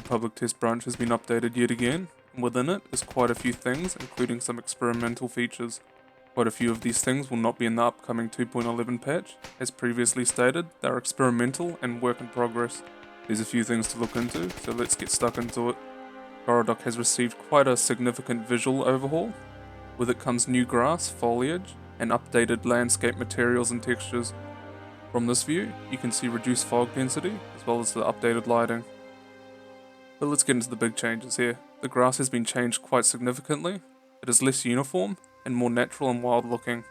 public test branch has been updated yet again, and within it is quite a few things, including some experimental features. Quite a few of these things will not be in the upcoming 2.11 patch. As previously stated, they are experimental and work in progress. There's a few things to look into, so let's get stuck into it. Gorodok has received quite a significant visual overhaul. With it comes new grass, foliage, and updated landscape materials and textures. From this view, you can see reduced fog density, as well as the updated lighting. But let's get into the big changes here. The grass has been changed quite significantly. It is less uniform, and more natural and wild looking. To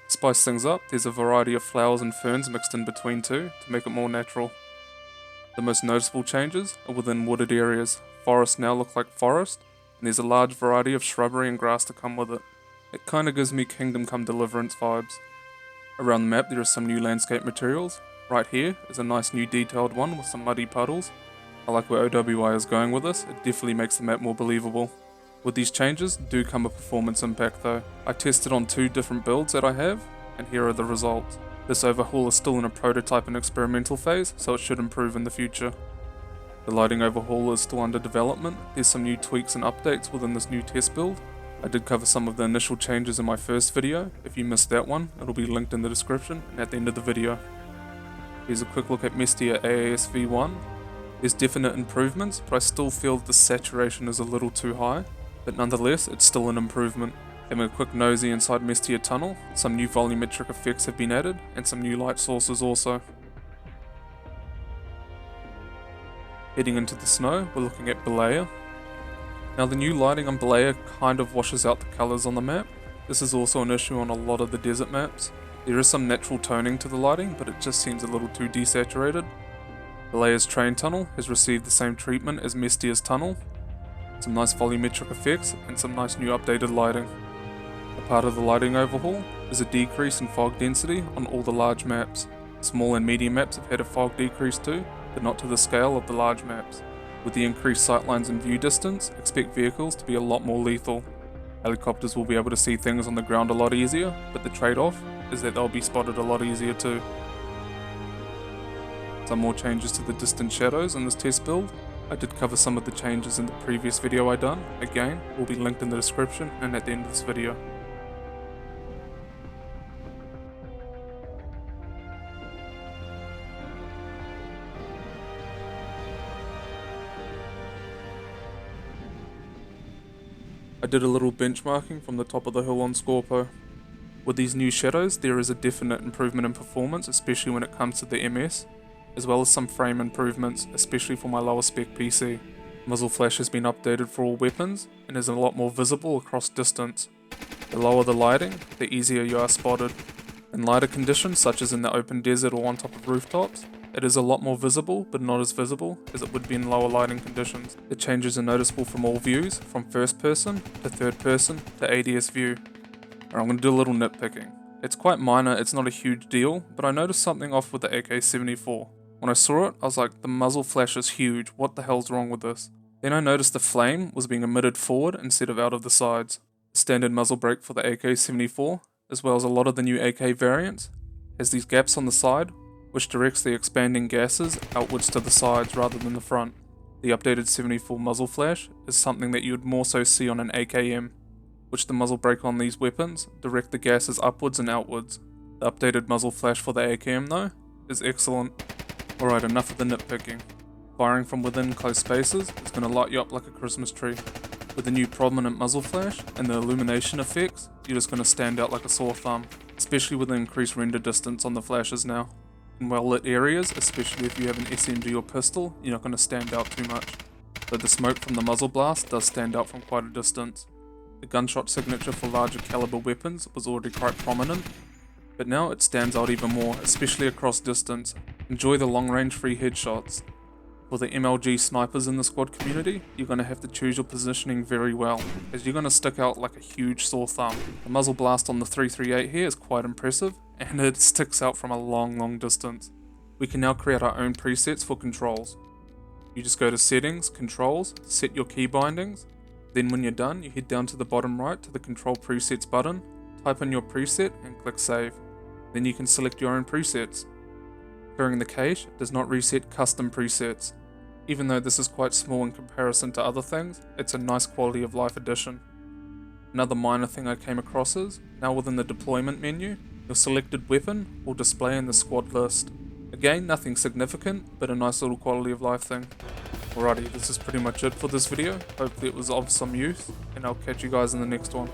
spice things up, there's a variety of flowers and ferns mixed in between too, to make it more natural. The most noticeable changes are within wooded areas. Forests now look like forest, and there's a large variety of shrubbery and grass to come with it. It kinda gives me Kingdom Come Deliverance vibes. Around the map there are some new landscape materials. Right here is a nice new detailed one with some muddy puddles. I like where OWI is going with this, it definitely makes the map more believable. With these changes do come a performance impact though. I tested on 2 different builds that I have, and here are the results. This overhaul is still in a prototype and experimental phase, so it should improve in the future. The lighting overhaul is still under development. There's some new tweaks and updates within this new test build. I did cover some of the initial changes in my first video. If you missed that one, it'll be linked in the description and at the end of the video. Here's a quick look at Misc AAS V1. There's definite improvements, but I still feel the saturation is a little too high, but nonetheless it's still an improvement. Having a quick nosy inside Misc Tunnel, some new volumetric effects have been added, and some new light sources also. Heading into the snow, we're looking at Belaya. Now the new lighting on Belaya kind of washes out the colours on the map. This is also an issue on a lot of the desert maps. There is some natural toning to the lighting, but it just seems a little too desaturated. Belaya's train tunnel has received the same treatment as Misc's tunnel. Some nice volumetric effects and some nice new updated lighting. A part of the lighting overhaul is a decrease in fog density on all the large maps. Small and medium maps have had a fog decrease too, but not to the scale of the large maps. With the increased sightlines and view distance, expect vehicles to be a lot more lethal. Helicopters will be able to see things on the ground a lot easier, but the trade-off is that they'll be spotted a lot easier too. Some more changes to the distant shadows in this test build. I did cover some of the changes in the previous video I done. Again, will be linked in the description and at the end of this video. I did a little benchmarking from the top of the hill on Scorpo. With these new shadows, there is a definite improvement in performance, especially when it comes to the MS, as well as some frame improvements, especially for my lower spec PC. Muzzle flash has been updated for all weapons, and is a lot more visible across distance. The lower the lighting, the easier you are spotted. In lighter conditions, such as in the open desert or on top of rooftops, it is a lot more visible, but not as visible as it would be in lower lighting conditions. The changes are noticeable from all views, from first person, to third person, to ADS view. I'm going to do a little nitpicking. It's quite minor, it's not a huge deal, but I noticed something off with the AK-74. When I saw it, I was like, the muzzle flash is huge, what the hell's wrong with this? Then I noticed the flame was being emitted forward instead of out of the sides. The standard muzzle brake for the AK-74, as well as a lot of the new AK variants, has these gaps on the side, which directs the expanding gases outwards to the sides rather than the front. The updated 74 muzzle flash is something that you would more so see on an AKM, which the muzzle brake on these weapons direct the gases upwards and outwards. The updated muzzle flash for the AKM though, is excellent. Alright, enough of the nitpicking. Firing from within close spaces is going to light you up like a Christmas tree. With the new prominent muzzle flash and the illumination effects, you're just going to stand out like a sore thumb, especially with the increased render distance on the flashes now. In well-lit areas, especially if you have an SMG or pistol, you're not going to stand out too much. But the smoke from the muzzle blast does stand out from quite a distance. The gunshot signature for larger caliber weapons was already quite prominent, but now it stands out even more, especially across distance. Enjoy the long-range free headshots. For the MLG snipers in the squad community, you're going to have to choose your positioning very well, as you're going to stick out like a huge sore thumb. The muzzle blast on the 338 here is quite impressive, and it sticks out from a long distance. We can now create our own presets for controls. You just go to settings, controls, set your key bindings, then when you're done you head down to the bottom right to the control presets button, type in your preset and click save. Then you can select your own presets. Clearing the cache does not reset custom presets. Even though this is quite small in comparison to other things, it's a nice quality of life addition. Another minor thing I came across is, now within the deployment menu, your selected weapon will display in the squad list. Again, nothing significant, but a nice little quality of life thing. Alrighty, this is pretty much it for this video. Hopefully it was of some use, and I'll catch you guys in the next one.